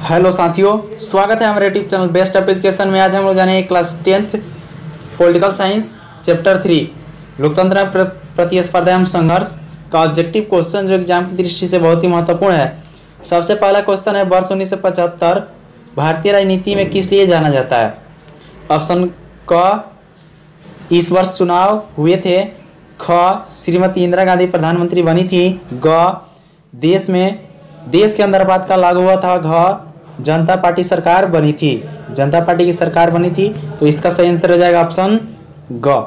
Hello साथियों, स्वागत है हमारे YouTube channel best of education में। आज हम लोग जाने class 10th political science chapter 3 लोकतंत्र प्रतिस्पर्धा एवं संघर्ष का ऑब्जेक्टिव क्वेश्चन जो एग्जाम की दृष्टि से बहुत ही महत्वपूर्ण है। सबसे पहला क्वेश्चन है, वर्ष 1975 भारतीय राजनीति में किस लिए जाना जाता है? ऑप्शन क, इस वर्ष चुनाव हुए थे। ख, श्रीमती इंदिरा गांधी प्रधानमंत्री बनी थी। ग, देश के अंदर आपातकाल लागू हुआ था। घ, जनता पार्टी सरकार बनी थी। जनता पार्टी की सरकार बनी थी, तो इसका सही आंसर हो जाएगा ऑप्शन ग,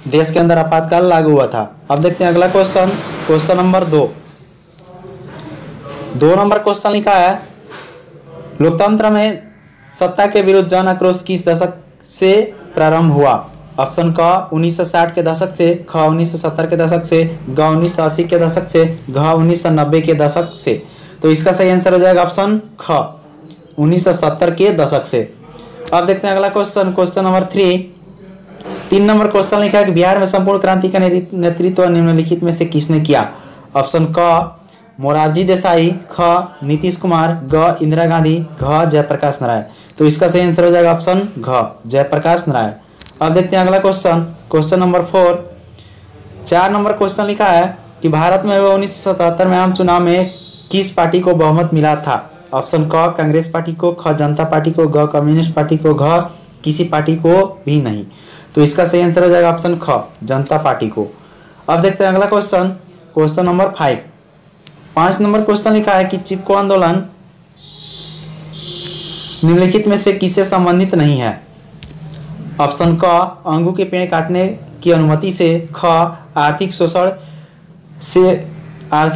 देश के अंदर आपातकाल लागू हुआ था। अब देखते हैं अगला question, question number 2 number question लिखा है, लोकतंत्र में सत्ता के विरुद्ध जन आक्रोश किस दशक से प्रारंभ हुआ? ऑप्शन क, 1960 के दशक से। ख, 1970 के दशक से। ग, 1980 के दशक से। घ, 1990 के दशक से। तो इसका सही आंसर हो जाएगा ऑप्शन ख, 1970 के दशक से। अब देखते हैं अगला question, question number 3 number question लिखा है कि बिहार में संपूर्ण क्रांति का नेतृत्व निम्नलिखित में से किसने किया? ऑप्शन क, मोरारजी देसाई। ख, नीतीश कुमार। ग, इंदिरा गांधी। घ, जयप्रकाश नारायण। तो इसका सही आंसर हो जाएगा ऑप्शन घ, जयप्रकाश नारायण। अब देखते हैं अगला question, question number 4 number question लिखा है कि भारत में 1977 में आम चुनाव में किस पार्टी को बहुमत मिला था? ऑप्शन क, कांग्रेस पार्टी को। ख, जनता पार्टी को। ग, कम्युनिस्ट पार्टी को। घ, किसी पार्टी को भी नहीं। तो इसका सही आंसर हो जाएगा ऑप्शन ख, जनता पार्टी को। अब देखते हैं अगला question, question number 5 number question लिखा है कि चिपको आंदोलन निम्नलिखित में से किससे संबंधित नहीं है? ऑप्शन क, अंगू के पेड़ काटने की अनुमति से। ख, आर्थिक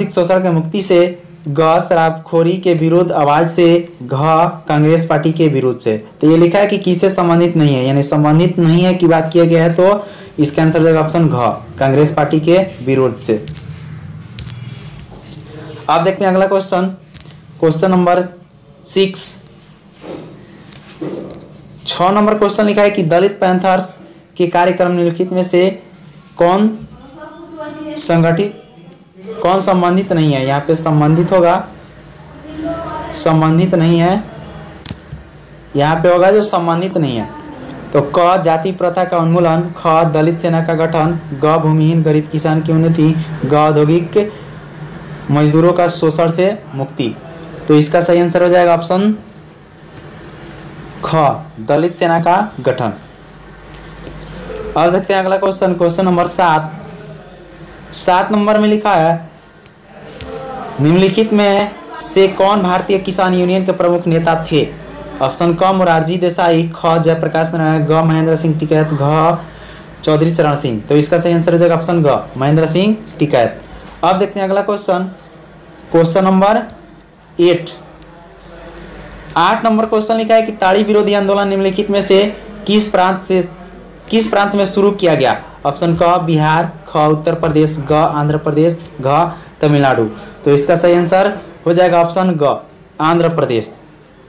शोषण के मुक्ति से। ग, शराबखोरी के विरुद्ध आवाज से। घ, कांग्रेस पार्टी के विरुद्ध से। तो ये लिखा है कि किससे संबंधित नहीं है, यानी संबंधित नहीं है की बात किया गया है, तो इसका आंसर हो जाएगा ऑप्शन घ, कांग्रेस पार्टी के विरुद्ध से। आप देखते हैं अगला question, question number 6 number question लिखा है कि दलित पैंथर्स के कार्यक्रम निम्नलिखित में से कौन संबंधित नहीं है? यहाँ पे संबंधित होगा, संबंधित नहीं है, यहाँ पे होगा जो संबंधित नहीं है। तो क, जाति प्रथा का उन्मूलन। ख, दलित सेना का गठन। ग, भूमिहीन गरीब किसान की उन्नति। ग, औद्योगिक मजदूरों का शोषण से मुक्ति। तो इसका सही आंसर हो जाएगा ऑप्शन ख, दलित सेना का गठन। अब देखते हैं अगला क्वेश्चन, क्वेश्चन नंबर 7 नंबर में लिखा है, निम्नलिखित में से कौन भारतीय किसान यूनियन के प्रमुख नेता थे? ऑप्शन क, मोरारजी देसाई। ख, जयप्रकाश नारायण। ग, महेंद्र सिंह टिकैत। घ, चौधरी चरण सिंह। तो इसका सही आंसर हो जाएगा ऑप्शन ग, महेंद्र सिंह टिकैत। अब देखते हैं अगला question, question number 8 number question लिखा है कि ताड़ी विरोधी आंदोलन निम्नलिखित में से किस प्रांत में शुरू किया गया? ऑप्शन क, बिहार। ख, उत्तर प्रदेश। ग, आंध्र प्रदेश। घ, तमिलनाडु। तो इसका सही आंसर हो जाएगा ऑप्शन ग, आंध्र प्रदेश।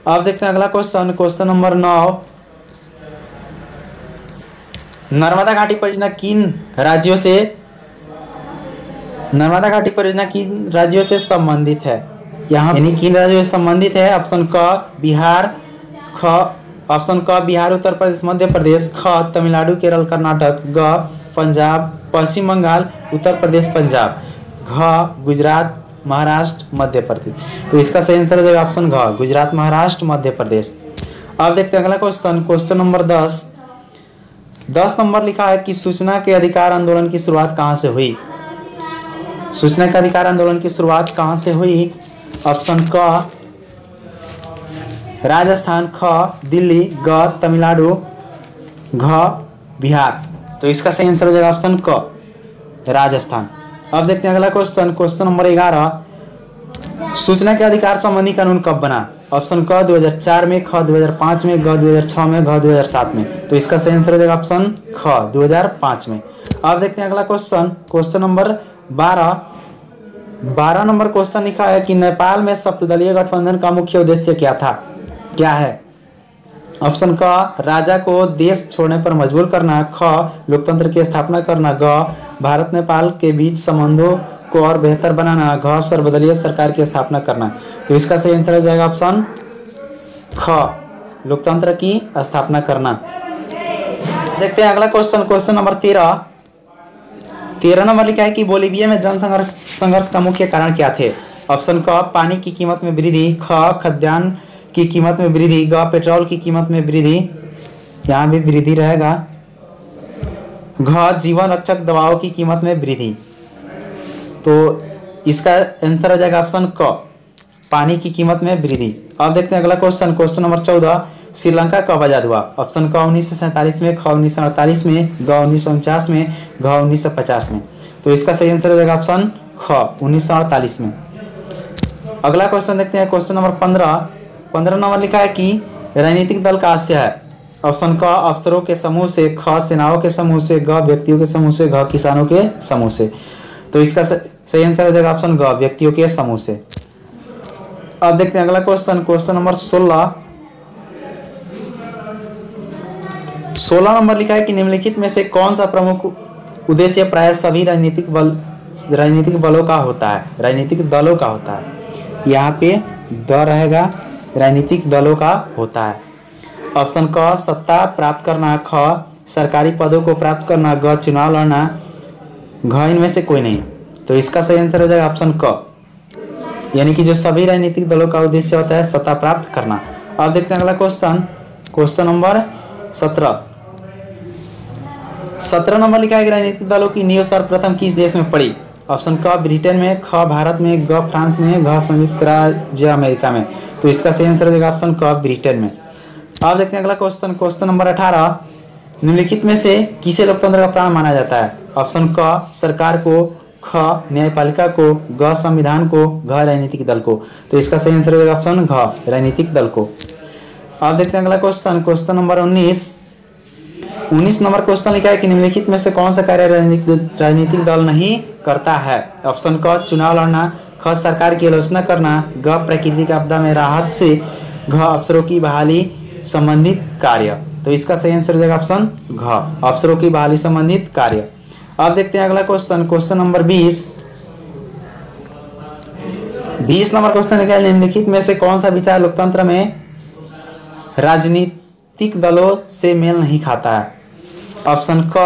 अब देखते हैं अगला क्वेश्चन, क्वेश्चन नंबर 9, नर्मदा घाटी परियोजना किन राज्यों से संबंधित है? यहाँ यानी किन राज्यों से संबंधित है? ऑप्शन क, बिहार। ख, ऑप्शन क, बिहार, उत्तर प्रदेश, मध्य प्रदेश। ख, तमिलनाडु, केरल, कर्नाटक। ग, पंजाब, पश्चिम बंगाल, उत्तर प्रदेश, पंजाब। घ, गुजरात, महाराष्ट्र, मध्य प्रदेश। तो इसका सही आंसर हो जाएगा ऑप्शन घ, गुजरात, महाराष्ट्र, मध्य प्रदेश। अब देखते हैं अगला क्वेश्चन, क्वेश्चन नंबर 10 नंबर लिखा है कि सूचना के अधिकार आंदोलन की शुरुआत कहाँ से हुई? सूचना के अधिकार आंदोलन की शुरुआत कहाँ से हुई? ऑप्शन क, राजस्थान। ख, दिल्ली। ग, तमिलनाडु। घ, बिहार। तो इसका सही आंसर हो जाएगा ऑप्शन क, राजस्थान। अब देखते हैं अगला क्वेश्चन, क्वेश्चन नंबर 11, सूचना के अधिकार संबंधी कानून कब बना? ऑप्शन क, 2004 में। ख, 2005 में। ग, 2006 में। घ, 2007 में। तो इसका सही आंसर हो जाएगा ऑप्शन ख, 2005 में। अब देखते हैं अगला question, question number 12 number question लिखा है कि नेपाल में सप्तदलीय गठबंधन का मुख्य उद्देश्य क्या है? ऑप्शन क, राजा को देश छोड़ने पर मजबूर करना। ख, लोकतंत्र की स्थापना करना। ग, भारत नेपाल के बीच संबंधों को और बेहतर बनाना, घ सर्वदलीय सरकार की स्थापना करना। तो इसका सही आंसर हो जाएगा ऑप्शन ख, लोकतंत्र की स्थापना करना। देखते हैं अगला क्वेश्चन, क्वेश्चन नंबर 13 नंबर लिखा है कि बोलीविया में जन संघर्ष का मुख्य कारण क्या थे। ऑप्शन क, पानी की कीमत में वृद्धि, ख, खाद्यान्न की कीमत में वृद्धि, ग, पेट्रोल की कीमत में वृद्धि, यहाँ भी वृद्धि रहेगा, घ, जीवन रक्षक दवाओं की कीमत में वृद्धि। तो इसका आंसर हो जाएगा ऑप्शन क, पानी की कीमत में वृद्धि। अब देखते हैं अगला क्वेश्चन, क्वेश्चन नंबर 14, श्रीलंका कब आजाद हुआ। ऑप्शन क 1947 में, ख 1948 में, ग 1949 में, घ 1950 में। तो इसका सही आंसर हो जाएगा ऑप्शन ख, 1948 में। अगला क्वेश्चन देखते हैं, क्वेश्चन नंबर 15 नंबर लिखा है कि राजनीतिक दल का आशय है। ऑप्शन क, अफसरों के समूह से, ख, सेनाओं के समूह से, ग, व्यक्तियों के समूह से, घ, किसानों के समूह से। तो इसका सही आंसर हो जाएगा ऑप्शन ग, व्यक्तियों के समूह से। अब देखते हैं अगला क्वेश्चन, क्वेश्चन नंबर 16 नंबर लिखा है कि निम्नलिखित में से कौन सा प्रमुख उद्देश्य प्राय सभी राजनीतिक बलों का होता है, राजनीतिक दलों का होता है। यहाँ पे द रहेगा, राजनीतिक दलों का होता है। ऑप्शन क, सत्ता प्राप्त करना, ख, सरकारी पदों को प्राप्त करना, ग, चुनाव लड़ना, घ, इनमें से कोई नहीं। तो इसका सही आंसर हो जाएगा ऑप्शन क, यानी कि जो सभी राजनीतिक दलों का उद्देश्य होता है सत्ता प्राप्त करना। अब देखते हैं अगला क्वेश्चन, क्वेश्चन नंबर 17 नंबर लिखा है कि राजनीतिक दलों की नींव सर्वप्रथम किस देश में पड़ी। ऑप्शन क, ब्रिटेन में, ख, भारत में, ग, फ्रांस में, घ, संयुक्त राज्य अमेरिका में। तो इसका सही आंसर हो जाएगा ऑप्शन क, ब्रिटेन में। अब देखते हैं अगला क्वेश्चन, क्वेश्चन नंबर 18, निम्नलिखित में से किसे लोकतंत्र का प्राण माना जाता है। ऑप्शन क, सरकार को, ख, न्यायपालिका को, ग, संविधान को, घ, राजनीतिक दल को। तो इसका सही आंसर हो जाएगा ऑप्शन घ, राजनीतिक दल को। अब देखते हैं अगला question, question number 19 number question लिखा है कि निम्नलिखित में से कौन सा कार्य राजनीतिक दल नहीं करता है। ऑप्शन क, चुनाव लड़ना, ख, सरकार की आलोचना करना, ग, प्राकृतिक आपदा में राहत से, घ, अफसरों की बहाली संबंधित कार्य। तो इसका सही आंसर हो जाएगा ऑप्शन घ, अफसरों की बहाली संबंधित कार्य। अब देखते हैं अगला question, question number 20 number question लिखा है निम्नलिखित में से कौन सा विचार लोकतंत्र में राजनीतिक दलों से मेल नहीं खाता है। ऑप्शन क,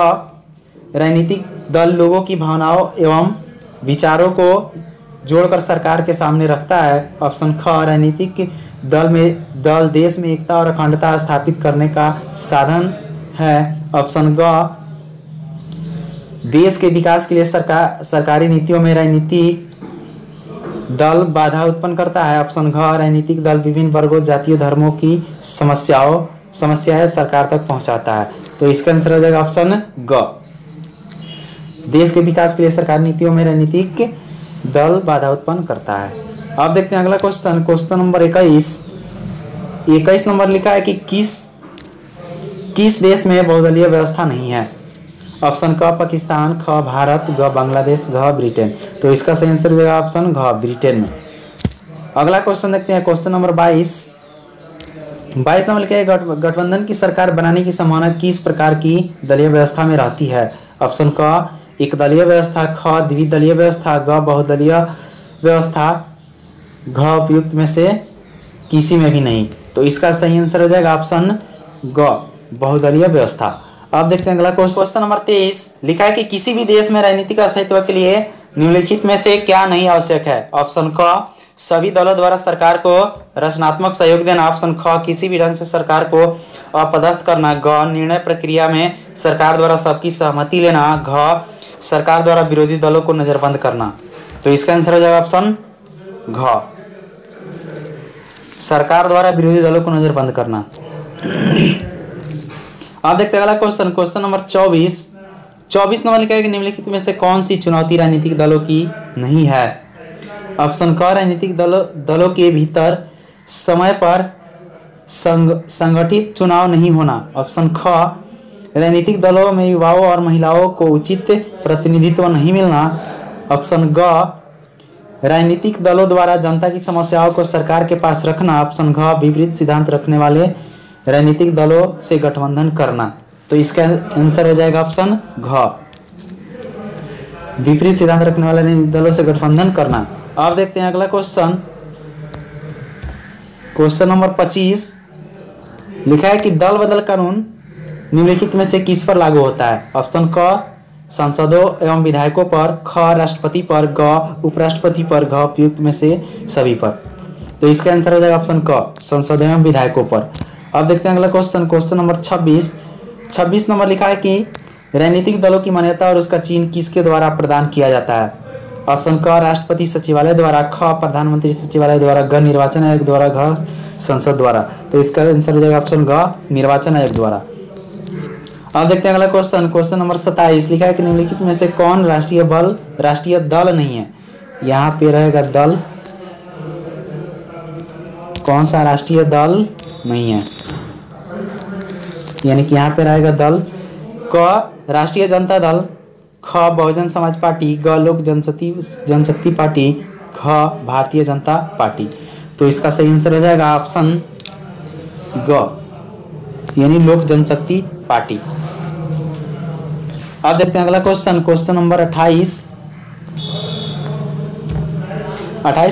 राजनीतिक दल लोगों की भावनाओं एवं विचारों को जोड़कर सरकार के सामने रखता है। ऑप्शन ख, राजनीतिक दल देश में एकता और अखंडता स्थापित करने का साधन है। ऑप्शन ग, देश के विकास के लिए सरकारी नीतियों में राजनीतिक दल बाधा उत्पन्न करता है। ऑप्शन घ, राजनीतिक दल विभिन्न वर्गों, जातियों, धर्मों की समस्याएं सरकार तक पहुंचाता है। तो इसका आंसर हो जाएगा ऑप्शन ग, देश के विकास के लिए सरकारी नीतियों में राजनीतिक दल बाधा उत्पन्न करता है। अब देखते हैं अगला क्वेश्चन, क्वेश्चन नंबर 21 नंबर लिखा है कि किस देश में बहुदलीय व्यवस्था नहीं है। ऑप्शन क, पाकिस्तान, ख, भारत, ग, बांग्लादेश, घ, ब्रिटेन। तो इसका सही आंसर हो जाएगा ऑप्शन घ, ब्रिटेन में। अगला क्वेश्चन देखते हैं, क्वेश्चन नंबर 22 नंबर लिखा है गठबंधन की सरकार बनाने की संभावना किस प्रकार की दलीय व्यवस्था में रहती है। ऑप्शन क, एक दलीय व्यवस्था, ख, द्विदलीय व्यवस्था, ग, बहुदलीय व्यवस्था, घ, उपयुक्त में से किसी में भी नहीं। तो इसका सही आंसर हो जाएगा ऑप्शन ग, बहुदलीय व्यवस्था। अब देखते हैं अगला क्वेश्चन नंबर 23 लिखा है कि किसी भी देश में राजनीतिक अस्तित्व के लिए निम्नलिखित में से क्या नहीं आवश्यक है। ऑप्शन क, सभी दलों द्वारा सरकार को रचनात्मक सहयोग देना। ऑप्शन ख, किसी भी ढंग से सरकार को अपदस्थ करना। ग, निर्णय प्रक्रिया में सरकार द्वारा सबकी सहमति लेना। घ, सरकार द्वारा विरोधी दलों को नजरबंद करना। तो इसका आंसर हो जाएगा ऑप्शन घ, सरकार द्वारा विरोधी दलों को नजरबंद करना। अब देखते हैं अगला क्वेश्चन, क्वेश्चन नंबर 24 नंबर लिखा है कि निम्नलिखित में से कौन सी चुनौती राजनीतिक दलों की नहीं है। ऑप्शन क, राजनीतिक दलों के भीतर समय पर संगठित चुनाव नहीं होना। ऑप्शन ख, राजनीतिक दलों में युवाओं और महिलाओं को उचित प्रतिनिधित्व नहीं मिलना। ऑप्शन ग, राजनीतिक दलों द्वारा जनता की समस्याओं को सरकार के पास रखना। ऑप्शन घ, विपरीत सिद्धांत रखने वाले राजनीतिक दलों से गठबंधन करना। तो इसका आंसर हो जाएगा ऑप्शन घ। विपरीत सिद्धांत रखने वाले राजनीतिक दलों से गठबंधन करना। अब देखते हैं अगला क्वेश्चन, क्वेश्चन नंबर 25 लिखा है कि दल बदल कानून निम्नलिखित में से किस पर लागू होता है? ऑप्शन क सांसदों एवं विधायकों पर, ख राष्ट्रपति पर, ग उपराष्ट्रपति पर, घ उपयुक्त में से सभी पर। तो इसका आंसर हो जाएगा ऑप्शन क सांसदों एवं विधायकों पर। अब देखते हैं अगला क्वेश्चन, क्वेश्चन नंबर 26 नंबर लिखा है कि राजनीतिक दलों की मान्यता और उसका चिन्ह किसके द्वारा प्रदान किया जाता है? ऑप्शन क राष्ट्रपति सचिवालय द्वारा, ख प्रधानमंत्री सचिवालय द्वारा, ग निर्वाचन आयोग द्वारा, घ संसद द्वारा। तो इसका आंसर हो जाएगा ऑप्शन घ निर्वाचन आयोग द्वारा। अब देखते हैं अगला क्वेश्चन, क्वेश्चन नंबर 27 लिखा है कि निम्नलिखित में से कौन राष्ट्रीय दल नहीं है? यहाँ पे रहेगा दल, कौन सा राष्ट्रीय दल नहीं है? यानी कि यहाँ पे रहेगा दल, क राष्ट्रीय जनता दल, ख बहुजन समाज पार्टी, ग लोक जनशक्ति पार्टी, घ भारतीय जनता पार्टी। तो इसका सही आंसर हो जाएगा ऑप्शन ग यानी लोक जनशक्ति पार्टी। अब देखते हैं अगला क्वेश्चन, क्वेश्चन नंबर 28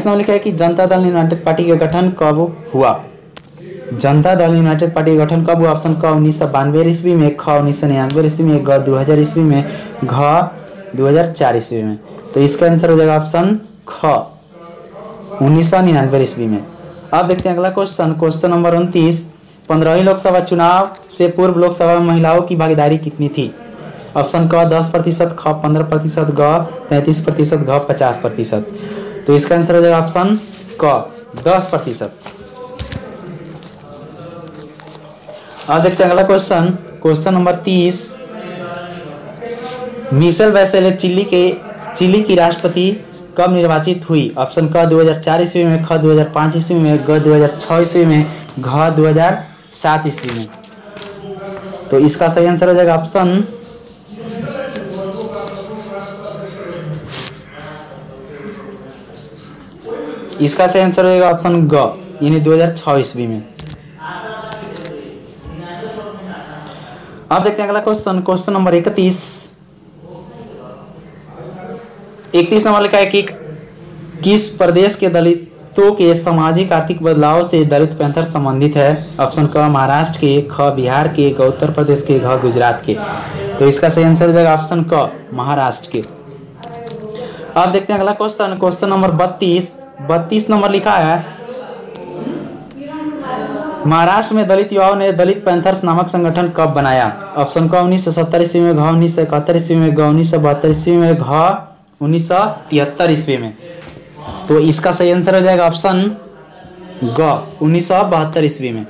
नंबर लिखा है कि जनता दल यूनाइटेड पार्टी का गठन कब हुआ? जनता दल यूनाइटेड पार्टी का गठन कब हुआ? ऑप्शन क 1992 ईस्वी में, ख 1999 ईस्वी में, ग 2000 ईस्वी में, घ 2004 ईस्वी में। तो इसका आंसर हो जाएगा ऑप्शन ख 1999 ईस्वी में। अब देखते हैं अगला क्वेश्चन, क्वेश्चन नंबर 29 15वीं लोकसभा चुनाव से पूर्व लोकसभा में महिलाओं की भागीदारी कितनी थी? ऑप्शन क 10%, ख 15%, ग 33%, घ 50%। तो इसका आंसर हो जाएगा ऑप्शन क 10%। अब देखते हैं अगला question, question number 30 Michelle Bachelet Chile की राष्ट्रपति कब निर्वाचित हुई? ऑप्शन क 2004 ईस्वी में, ख 2005 ईस्वी में, ग 2006 ईस्वी में, घ 2007 ईस्वी में। तो इसका सही आंसर हो जाएगा ऑप्शन इसका सही आंसर होगा ऑप्शन ग यानी 2006 ईस्वी में। अब देखते हैं अगला क्वेश्चन, क्वेश्चन नंबर 31 नंबर लिखा है कि किस प्रदेश के दलितों के सामाजिक आर्थिक बदलाव से दलित पैंथर संबंधित है? ऑप्शन क महाराष्ट्र के, ख बिहार के, ग उत्तर प्रदेश के, घ गुजरात के। तो इसका सही आंसर हो जाएगा ऑप्शन क महाराष्ट्र के। अब देखते हैं अगला क्वेश्चन, क्वेश्चन नंबर 32 नंबर लिखा है महाराष्ट्र में दलित युवाओं ने दलित पैंथर्स नामक संगठन कब बनाया? ऑप्शन क 1970 ईस्वी में, घ 1971 ईस्वी में, ग 1972 ईस्वी में, घ 1973 ईस्वी में। तो इसका सही आंसर हो जाएगा ऑप्शन ग 1972 ईस्वी में।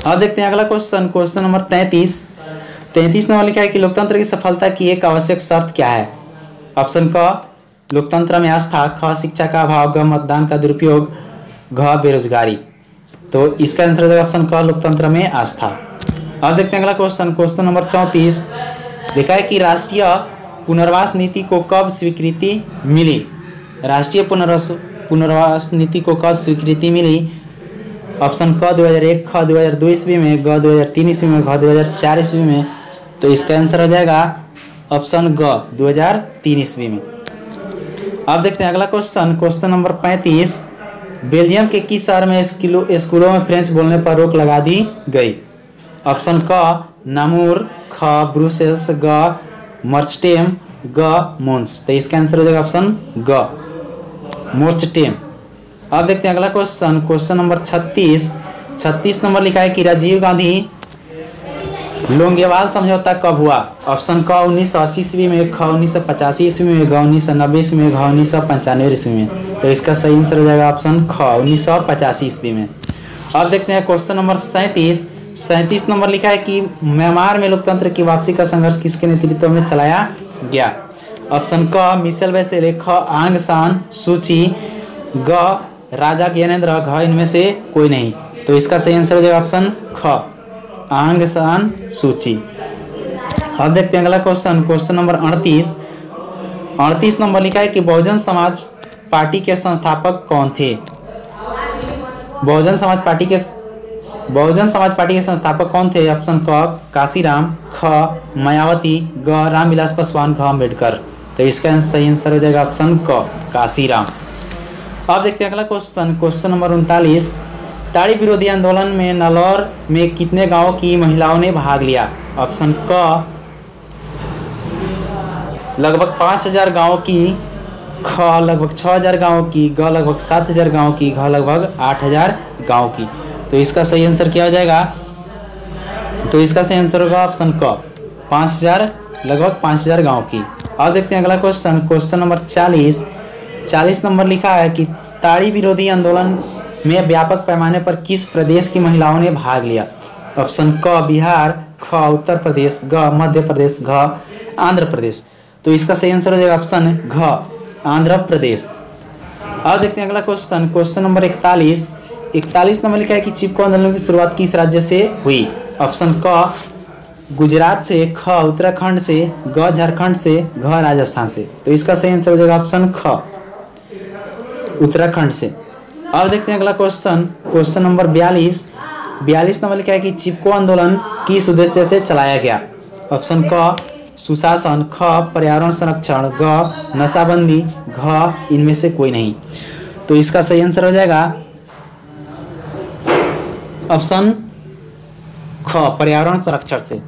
अब देखते हैं अगला क्वेश्चन, क्वेश्चन नंबर 33 नंबर लिखा है कि लोकतंत्र की सफलता की एक आवश्यक शर्त क्या है? ऑप्शन क लोकतंत्र में आस्था, ख शिक्षा का अभाव, ग मतदान का दुरुपयोग, घ बेरोजगारी। तो इसका आंसर हो जाएगा ऑप्शन क लोकतंत्र में आस्था। अब देखते हैं अगला क्वेश्चन, क्वेश्चन नंबर 34 लिखा है कि राष्ट्रीय पुनर्वास नीति को कब स्वीकृति मिली? राष्ट्रीय पुनर्वास नीति को कब स्वीकृति मिली? ऑप्शन क 2001, ख 2002 ईस्वी में, ग 2003 ईस्वी में, घ 2004 ईस्वी में। तो इसका आंसर हो जाएगा ऑप्शन ग 2003 ईस्वी में। अब देखते हैं अगला क्वेश्चन, क्वेश्चन नंबर 35 बेल्जियम के किस शहर में स्कूलों में फ्रेंच बोलने पर रोक लगा दी गई? ऑप्शन क नामूर, ख ब्रुसेल्स, ग मर्चटेम, ग मोन्स। तो इसका आंसर हो जाएगा ऑप्शन ग मोर्चटेम। अब देखते हैं अगला क्वेश्चन, क्वेश्चन नंबर 36 नंबर लिखा है कि राजीव गांधी लोंगेवाल समझौता कब हुआ? ऑप्शन क 1980 ईस्वी में, ख 1985 ईस्वी में, ग 1990 ईस्वी में, घ 1995 ईस्वी में। तो इसका सही आंसर हो जाएगा ऑप्शन ख 1985 ईस्वी में। अब देखते हैं क्वेश्चन नंबर 37 नंबर लिखा है कि म्यांमार में लोकतंत्र की वापसी का संघर्ष किसके नेतृत्व में चलाया गया? ऑप्शन क मिशेल बैचेलेट, ख आंग सान सूची, ग राजा ज्ञानेंद्र, घ इनमें से कोई नहीं। तो इसका सही आंसर हो जाएगा ऑप्शन ख आंग सान सूची। अब देखते हैं अगला क्वेश्चन, क्वेश्चन नंबर 38 नंबर लिखा है कि बहुजन समाज पार्टी के संस्थापक कौन थे? बहुजन समाज पार्टी के संस्थापक कौन थे? ऑप्शन क काशीराम, ख मायावती, ग रामविलास पासवान, घ अम्बेडकर। तो इसका सही आंसर हो जाएगा ऑप्शन क, काशीराम। अब देखते हैं अगला क्वेश्चन, क्वेश्चन नंबर 39। ताड़ी विरोधी आंदोलन में नलौर में कितने गांवों की महिलाओं ने भाग लिया? ऑप्शन क लगभग 5000 गांवों की, ख लगभग 6000 गांवों की, ग लगभग 7000 गांवों की, घ लगभग 8000 गांवों की। तो इसका सही आंसर क्या हो जाएगा? तो इसका सही आंसर होगा ऑप्शन क, 5000, लगभग 5000 गांव की। अब देखते हैं अगला क्वेश्चन, क्वेश्चन नंबर 40। 40 नंबर लिखा है कि ताड़ी विरोधी आंदोलन में व्यापक पैमाने पर किस प्रदेश की महिलाओं ने भाग लिया? ऑप्शन क बिहार, ख उत्तर प्रदेश, ग मध्य प्रदेश, घ आंध्र प्रदेश। तो इसका सही आंसर हो जाएगा ऑप्शन घ, आंध्र प्रदेश। अब देखते हैं अगला क्वेश्चन, क्वेश्चन नंबर 41। 41 नंबर लिखा है कि चिपको आंदोलन की शुरुआत किस राज्य से हुई? ऑप्शन क गुजरात से, ख उत्तराखंड से, ग झारखंड से, घ राजस्थान से। तो इसका सही आंसर हो जाएगा ऑप्शन ख, उत्तराखंड से। अब देखते हैं अगला क्वेश्चन, क्वेश्चन नंबर 42। 42 नंबर लिखा है कि चिपको आंदोलन किस उद्देश्य से चलाया गया? ऑप्शन क सुशासन, ख पर्यावरण संरक्षण, ग नशाबंदी, घ इनमें से कोई नहीं। तो इसका सही आंसर हो जाएगा ऑप्शन ख, पर्यावरण संरक्षण से।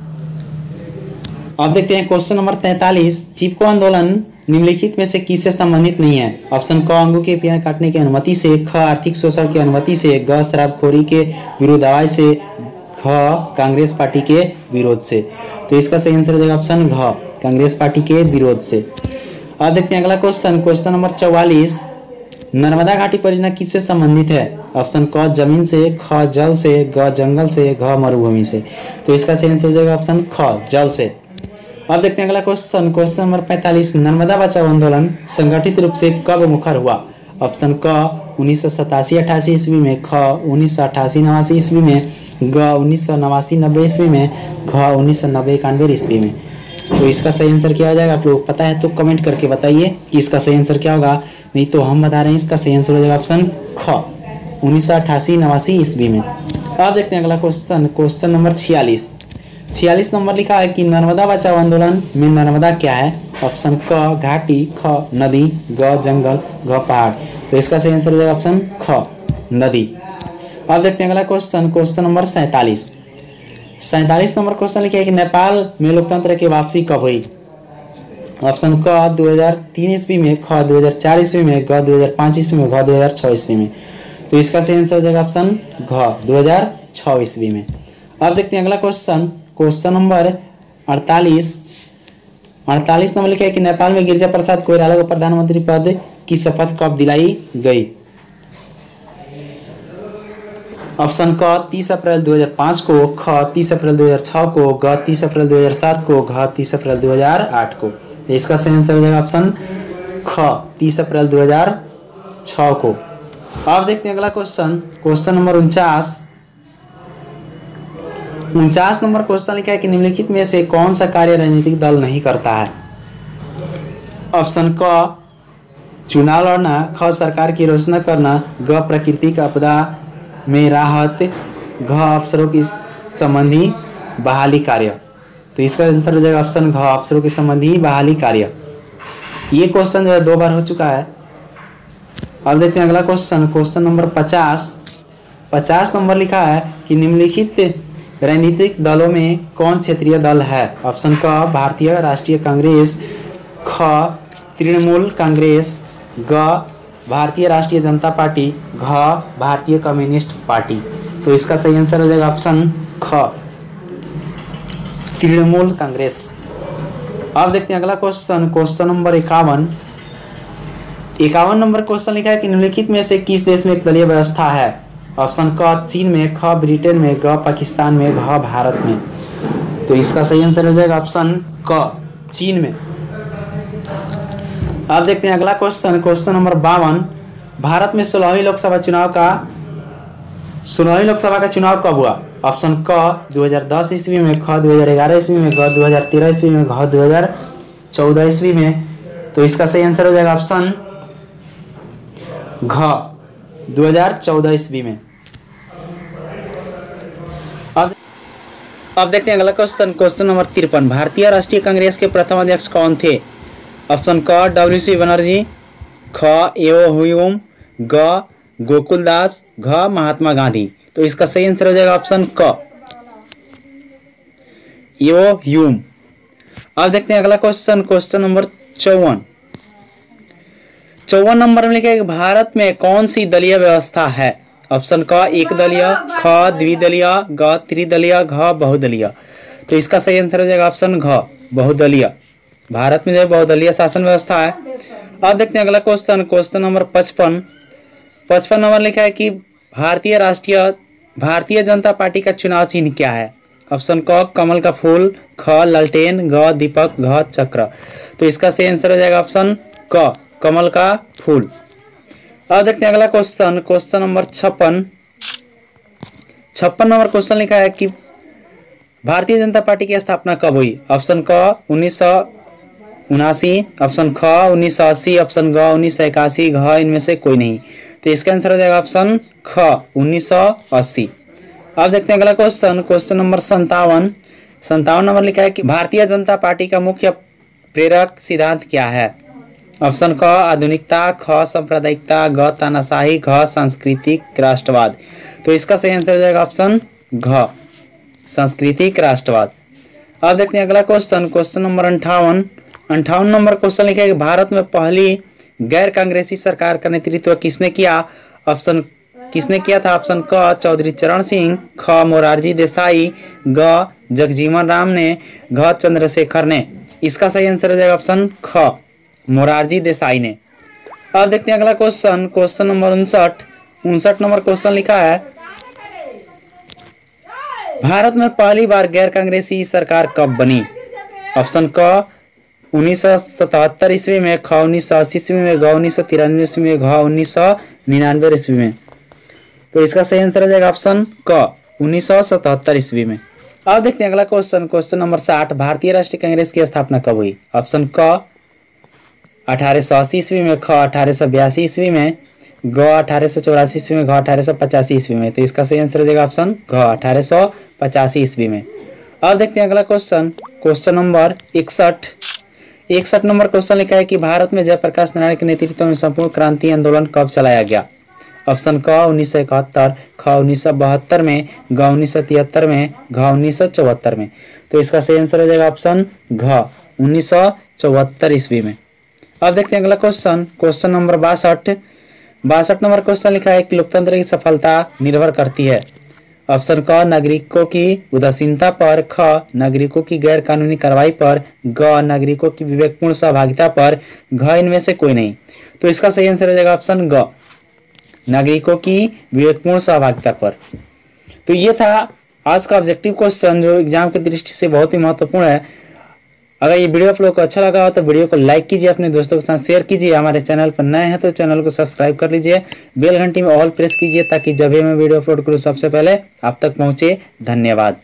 अब देखते हैं क्वेश्चन नंबर 43। चिपको आंदोलन निम्नलिखित में से किससे संबंधित नहीं है? ऑप्शन क अंगों के पेड़ काटने की अनुमति से, ख आर्थिक शोषण की अनुमति से, ग शराबखोरी के विरुद्ध आवाज से, घ कांग्रेस पार्टी के विरोध से। तो इसका सही आंसर हो जाएगा ऑप्शन घ, कांग्रेस पार्टी के विरोध से। अब देखते हैं अगला क्वेश्चन, क्वेश्चन नंबर 44। नर्मदा घाटी परियोजना किससे संबंधित है? ऑप्शन क जमीन से, ख जल से, ग जंगल से, घ मरुभूमि से। तो इसका सही आंसर हो जाएगा ऑप्शन ख, जल से। अब देखते हैं अगला क्वेश्चन, क्वेश्चन नंबर 45। नर्मदा बचाओ आंदोलन संगठित रूप से कब मुखर हुआ? ऑप्शन क 1987-88 ईस्वी में, ख 1988-89 ईस्वी में, ग 1989-90 ईस्वी में, घ 1990-91 ईस्वी में। तो इसका सही आंसर क्या हो जाएगा? आप लोग पता है तो कमेंट करके बताइए कि इसका सही आंसर क्या होगा। नहीं तो हम बता रहे हैं इसका सही आंसर हो जाएगा ऑप्शन ख, 1988-89 ईस्वी में। अब देखते हैं अगला क्वेश्चन, क्वेश्चन नंबर 46। 46 नंबर लिखा है कि नर्मदा बचाओ आंदोलन में नर्मदा क्या है? ऑप्शन क घाटी, ख नदी, ग जंगल, घ पहाड़। तो इसका सही आंसर हो जाएगा ऑप्शन ख, नदी। अब देखते हैं अगला question, question number 47। 47 number question लिखा है कि नेपाल में लोकतंत्र की वापसी कब हुई? ऑप्शन क 2003 ईस्वी में, ख 2004 ईस्वी में, ग 2005 ईस्वी में, घ 2006 ईस्वी में। तो इसका सही आंसर हो जाएगा ऑप्शन घ, 2006 ईस्वी में। अब देखते हैं अगला क्वेश्चन, क्वेश्चन नंबर 48। 48 नंबर लिखा है कि नेपाल में गिरिजा प्रसाद कोइराला को प्रधानमंत्री पद की शपथ कब दिलाई गई? ऑप्शन क 30 अप्रैल 2005 को, ख 30 अप्रैल 2006 को, ग 30 अप्रैल 2007 को, घ 30 अप्रैल 2008 को। तो इसका सही आंसर हो जाएगा ऑप्शन ख, 30 अप्रैल 2006 को। अब देखते हैं अगला question, question number 49। 49 number question लिखा है कि निम्नलिखित में से कौन सा कार्य राजनीतिक दल नहीं करता है? ऑप्शन क चुनाव लड़ना, ख सरकार की आलोचना करना, ग प्राकृतिक आपदा में राहत, घ अफसरों की संबंधी बहाली कार्य। तो इसका आंसर हो जाएगा ऑप्शन घ, अफसरों के संबंधी बहाली कार्य। ये क्वेश्चन जो है 2 बार हो चुका है। अब देखते हैं अगला क्वेश्चन, क्वेश्चन नंबर 50। 50 नंबर लिखा है कि निम्नलिखित राजनीतिक दलों में कौन क्षेत्रीय दल है? ऑप्शन क भारतीय राष्ट्रीय कांग्रेस, ख तृणमूल कांग्रेस, ग भारतीय राष्ट्रीय जनता पार्टी, घ भारतीय कम्युनिस्ट पार्टी। तो इसका सही आंसर हो जाएगा ऑप्शन ख, तृणमूल कांग्रेस। अब देखते हैं अगला question, question number 51। 51 number question लिखा है कि निम्नलिखित में से किस देश में एक दलीय व्यवस्था है? ऑप्शन क चीन में, ख ब्रिटेन में, ग पाकिस्तान में, घ भारत में। तो इसका सही आंसर हो जाएगा ऑप्शन क, चीन में। अब देखते हैं अगला क्वेश्चन, क्वेश्चन नंबर 52। भारत में 16वीं लोकसभा का चुनाव कब हुआ? ऑप्शन क 2010 ईस्वी में, ख 2011 ईस्वी में, घ 2013 ईस्वी में, घ 2014 ईस्वी में। तो इसका सही आंसर हो जाएगा ऑप्शन घ, 2014 ईस्वी में। अब देखते हैं अगला क्वेश्चन, क्वेश्चन नंबर 53। भारतीय राष्ट्रीय कांग्रेस के प्रथम अध्यक्ष कौन थे? ऑप्शन क WC बनर्जी, ख एओ ह्यूम, ग गोकुल दास, घ महात्मा गांधी। तो इसका सही आंसर हो जाएगा ऑप्शन क एओ ह्यूम। अब देखते हैं अगला क्वेश्चन, क्वेश्चन नंबर 54। 54 नंबर में लिखा है भारत में कौन सी दलीय व्यवस्था है? ऑप्शन क एक दलीय, ख द्विदलीय, ग त्रिदलीय, घ बहुदलीय। तो इसका सही आंसर हो जाएगा ऑप्शन घ बहुदलीय। भारत में जो है बहुदलीय शासन व्यवस्था है। अब देखते हैं अगला क्वेश्चन, क्वेश्चन नंबर 55। 55 नंबर लिखा है कि भारतीय जनता पार्टी का चुनाव चिन्ह क्या है? ऑप्शन क कमल का फूल, ख लालटेन, ग दीपक, घ चक्र। तो इसका सही आंसर हो जाएगा ऑप्शन क कमल का फूल। अब देखते हैं अगला question, question number 56। 56 number question लिखा है कि भारतीय जनता पार्टी की स्थापना कब हुई? ऑप्शन क 1979, ऑप्शन ख 1980, ऑप्शन ग 1981, घ इनमें से कोई नहीं। तो इसका आंसर हो जाएगा ऑप्शन ख 1980। अब देखते हैं अगला क्वेश्चन, क्वेश्चन नंबर 57। 57 नंबर लिखा है कि भारतीय जनता पार्टी का मुख्य प्रेरक सिद्धांत क्या है? ऑप्शन क आधुनिकता, ख सांप्रदायिकता, ग तानाशाही, घ सांस्कृतिक राष्ट्रवाद। तो इसका सही आंसर हो जाएगा ऑप्शन घ सांस्कृतिक राष्ट्रवाद। अब देखते हैं अगला question, question number 58। 58 number question लिखा है कि भारत में पहली गैर कांग्रेसी सरकार का नेतृत्व किसने किया? ऑप्शन किसने किया था? ऑप्शन क चौधरी चरण सिंह, ख मोरारजी देसाई, ग जगजीवन राम ने, घ चंद्रशेखर ने। इसका सही आंसर हो जाएगा ऑप्शन ख मोरारजी देसाई ने। अब देखते हैं अगला question, question number 59। 59 number question लिखा है भारत में पहली बार गैर कांग्रेसी सरकार कब बनी? ऑप्शन क 1977 ईस्वी में, ख 1980 ईस्वी में, ग 1993 ईस्वी में, घ 1999 ईस्वी में। तो इसका सही आंसर हो जाएगा ऑप्शन क 1977 ईस्वी में। अब देखते हैं अगला क्वेश्चन, क्वेश्चन नंबर 60। भारतीय राष्ट्रीय कांग्रेस की स्थापना कब हुई? ऑप्शन क 1880 ईस्वी में, ख 1882 ईस्वी में, ग 1884 ईस्वी में, घ 1885 ईस्वी में। तो इसका सही आंसर हो जाएगा ऑप्शन घ 1885 ईस्वी में। अब देखते हैं अगला question, question number 61। 61 number question लिखा है कि भारत में जयप्रकाश नारायण के नेतृत्व में संपूर्ण क्रांति आंदोलन कब चलाया गया? ऑप्शन क 1971, ख 1972 में, ग 1973 में, घ 1974 में। तो इसका सही आंसर हो जाएगा ऑप्शन घ 1974 ईस्वी में। अब देखते हैं अगला question, question number 62। 62 number question लिखा है कि लोकतंत्र की सफलता निर्भर करती है। ऑप्शन क नागरिकों की उदासीनता पर, ख नागरिकों की गैर कानूनी कार्रवाई पर, ग नागरिकों की विवेकपूर्ण सहभागिता पर, घ इनमें से कोई नहीं। तो इसका सही आंसर हो जाएगा ऑप्शन ग नागरिकों की विवेकपूर्ण सहभागिता पर। तो ये था आज का ऑब्जेक्टिव क्वेश्चन जो एग्जाम की दृष्टि से बहुत ही महत्वपूर्ण है। अगर ये वीडियो आप लोगों को अच्छा लगा हो तो वीडियो को लाइक कीजिए, अपने दोस्तों के साथ शेयर कीजिए। हमारे चैनल पर नए हैं तो चैनल को सब्सक्राइब कर लीजिए, बेल घंटी में ऑल प्रेस कीजिए ताकि जब भी मैं वीडियो अपलोड करूँ सबसे पहले आप तक पहुँचे। धन्यवाद।